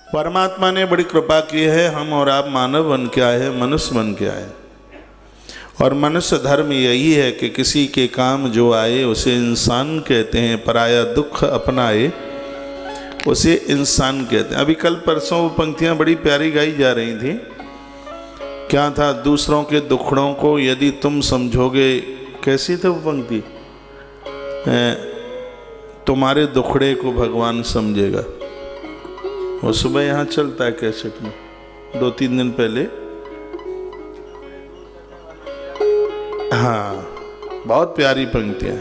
परमात्मा ने बड़ी कृपा की है, हम और आप मानव बन के आए हैं, मनुष्य बन के आए। और मनुष्य धर्म यही है कि किसी के काम जो आए उसे इंसान कहते हैं, पराया दुख अपनाए उसे इंसान कहते हैं। अभी कल परसों वो पंक्तियाँ बड़ी प्यारी गाई जा रही थी। क्या था? दूसरों के दुखड़ों को यदि तुम समझोगे, कैसी थी वो पंक्ति? तुम्हारे दुखड़े को भगवान समझेगा। वो सुबह यहाँ चलता है कैसेट में, 2-3 दिन पहले। हाँ, बहुत प्यारी पंक्तियाँ।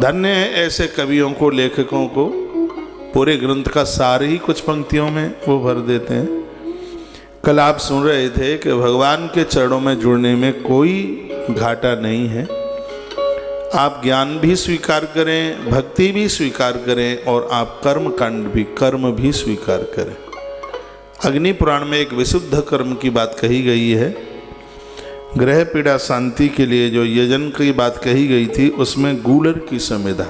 धन्य है ऐसे कवियों को, लेखकों को, पूरे ग्रंथ का सार ही कुछ पंक्तियों में वो भर देते हैं। कल आप सुन रहे थे कि भगवान के चरणों में जुड़ने में कोई घाटा नहीं है। आप ज्ञान भी स्वीकार करें, भक्ति भी स्वीकार करें और आप कर्म भी स्वीकार करें। अग्नि पुराण में एक विशुद्ध कर्म की बात कही गई है। ग्रह पीड़ा शांति के लिए जो यजन की बात कही गई थी, उसमें गूलर की संविदा।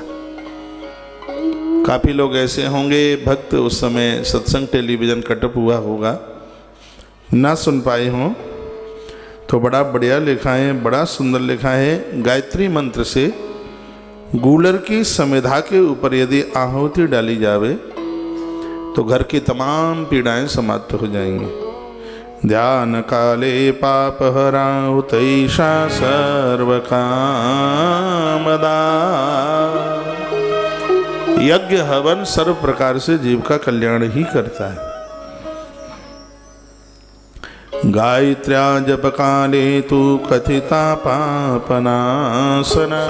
काफ़ी लोग ऐसे होंगे भक्त, उस समय सत्संग टेलीविज़न कटअप हुआ होगा, ना सुन पाए हों, तो बड़ा बढ़िया लिखा है, बड़ा सुंदर लिखा है। गायत्री मंत्र से गूलर की संविधा के ऊपर यदि आहुति डाली जावे तो घर की तमाम पीड़ाएं समाप्त हो जाएंगी। ध्यान काले पाप हराहुतैषा सर्व कामदा। यज्ञ हवन सर्व प्रकार से जीव का कल्याण ही करता है। गायत्र्या जप काले तु कथिता पापनाशना।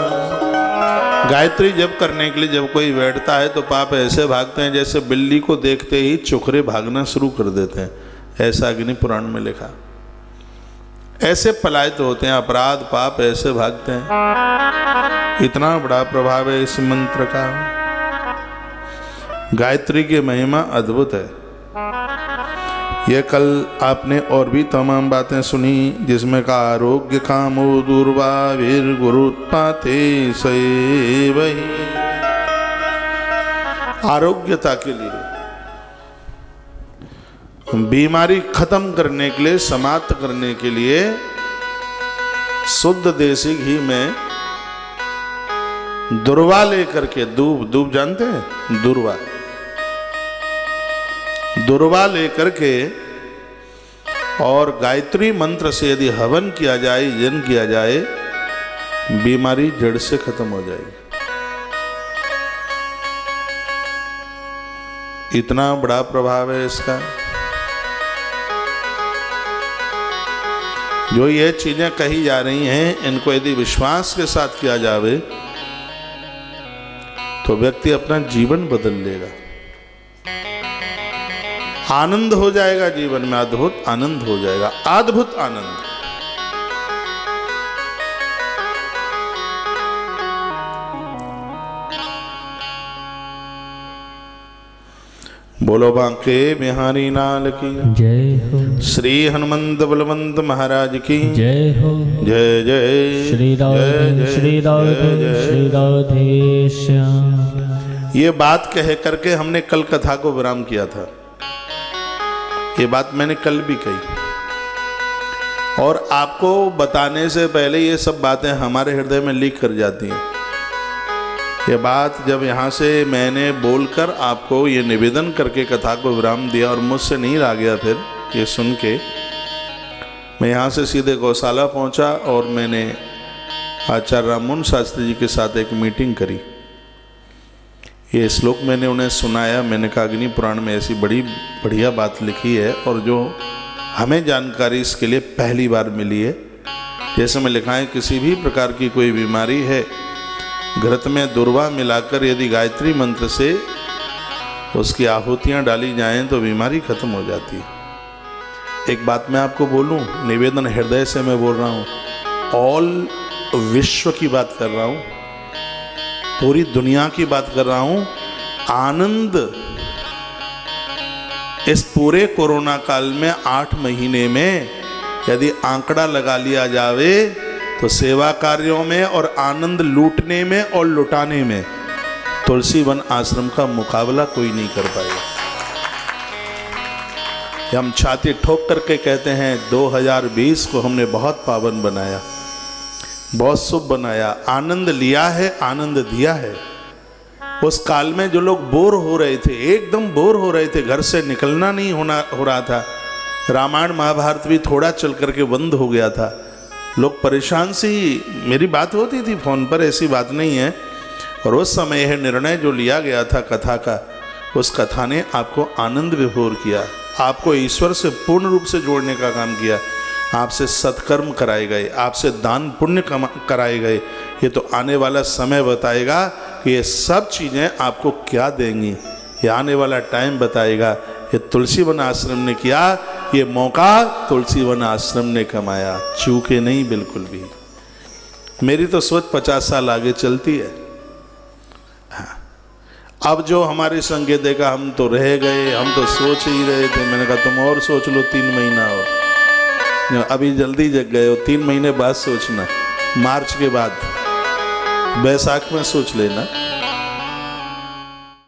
गायत्री जप करने के लिए जब कोई बैठता है तो पाप ऐसे भागते हैं जैसे बिल्ली को देखते ही चुखरे भागना शुरू कर देते हैं। ऐसा अग्नि पुराण में लिखा। ऐसे पलायित होते हैं, अपराध पाप ऐसे भागते हैं। इतना बड़ा प्रभाव है इस मंत्र का। गायत्री की महिमा अद्भुत है। ये कल आपने और भी तमाम बातें सुनी, जिसमें का आरोग्य कामो दुर्वा वीर गुरुत्पाते सैवहि। आरोग्यता के लिए, बीमारी खत्म करने के लिए, समाप्त करने के लिए शुद्ध देसी घी में दुर्वा लेकर के, दूब जानते हैं? दुर्वा लेकर के और गायत्री मंत्र से यदि हवन किया जाए, यजन किया जाए, बीमारी जड़ से खत्म हो जाएगी। इतना बड़ा प्रभाव है इसका। जो ये चीजें कही जा रही हैं, इनको यदि विश्वास के साथ किया जावे तो व्यक्ति अपना जीवन बदल लेगा। आनंद हो जाएगा जीवन में, अद्भुत आनंद हो जाएगा, अद्भुत आनंद। बोलो बांके बिहारी लाल की जय हो। श्री हनुमंत बलवंत महाराज की जय हो। जय जय श्री राधे श्री राधे श्री राधे श्याम। ये बात कह करके हमने कल कथा को विराम किया था। ये बात मैंने कल भी कही और आपको बताने से पहले ये सब बातें हमारे हृदय में लीक कर जाती हैं। ये बात जब यहाँ से मैंने बोलकर आपको ये निवेदन करके कथा को विराम दिया और मुझसे नहीं रह गया, फिर ये सुन के मैं यहाँ से सीधे गौशाला पहुँचा और मैंने आचार्य राममोहन शास्त्री जी के साथ एक मीटिंग करी। ये श्लोक मैंने उन्हें सुनाया। मैंने कहा अग्नि पुराण में ऐसी बड़ी बढ़िया बात लिखी है और जो हमें जानकारी इसके लिए पहली बार मिली है। जैसे में लिखा है, किसी भी प्रकार की कोई बीमारी है, घृत में दुर्वा मिलाकर यदि गायत्री मंत्र से उसकी आहुतियाँ डाली जाएं तो बीमारी खत्म हो जाती है। एक बात मैं आपको बोलूं, निवेदन हृदय से मैं बोल रहा हूँ, ऑल विश्व की बात कर रहा हूँ, पूरी दुनिया की बात कर रहा हूं। आनंद इस पूरे कोरोना काल में 8 महीने में यदि आंकड़ा लगा लिया जावे तो सेवा कार्यों में और आनंद लूटने में और लुटाने में तुलसी वन आश्रम का मुकाबला कोई नहीं कर पाएगा। हम छाती ठोक करके कहते हैं 2020 को हमने बहुत पावन बनाया, बहुत शुभ बनाया, आनंद लिया है, आनंद दिया है। उस काल में जो लोग बोर हो रहे थे, एकदम बोर हो रहे थे, घर से निकलना नहीं हो रहा था, रामायण महाभारत भी थोड़ा चल करके बंद हो गया था, लोग परेशान सी, मेरी बात होती थी फोन पर, ऐसी बात नहीं है। और उस समय यह निर्णय जो लिया गया था कथा का, उस कथा ने आपको आनंद विभोर किया, आपको ईश्वर से पूर्ण रूप से जोड़ने का काम किया, आपसे सत्कर्म कराए गए, आपसे दान पुण्य कराए गए। ये तो आने वाला समय बताएगा कि ये सब चीज़ें आपको क्या देंगी, ये आने वाला टाइम बताएगा। ये तुलसीवन आश्रम ने किया, ये मौका तुलसीवन आश्रम ने कमाया, चूके नहीं बिल्कुल भी। मेरी तो सोच 50 साल आगे चलती है। हाँ, अब जो हमारे संगे देखा, हम तो रह गए, हम तो सोच ही रहे थे। मैंने कहा तुम और सोच लो 3 महीना और, अभी जल्दी जग गए हो, 3 महीने बाद सोचना, मार्च के बाद, बैसाख में सोच लेना।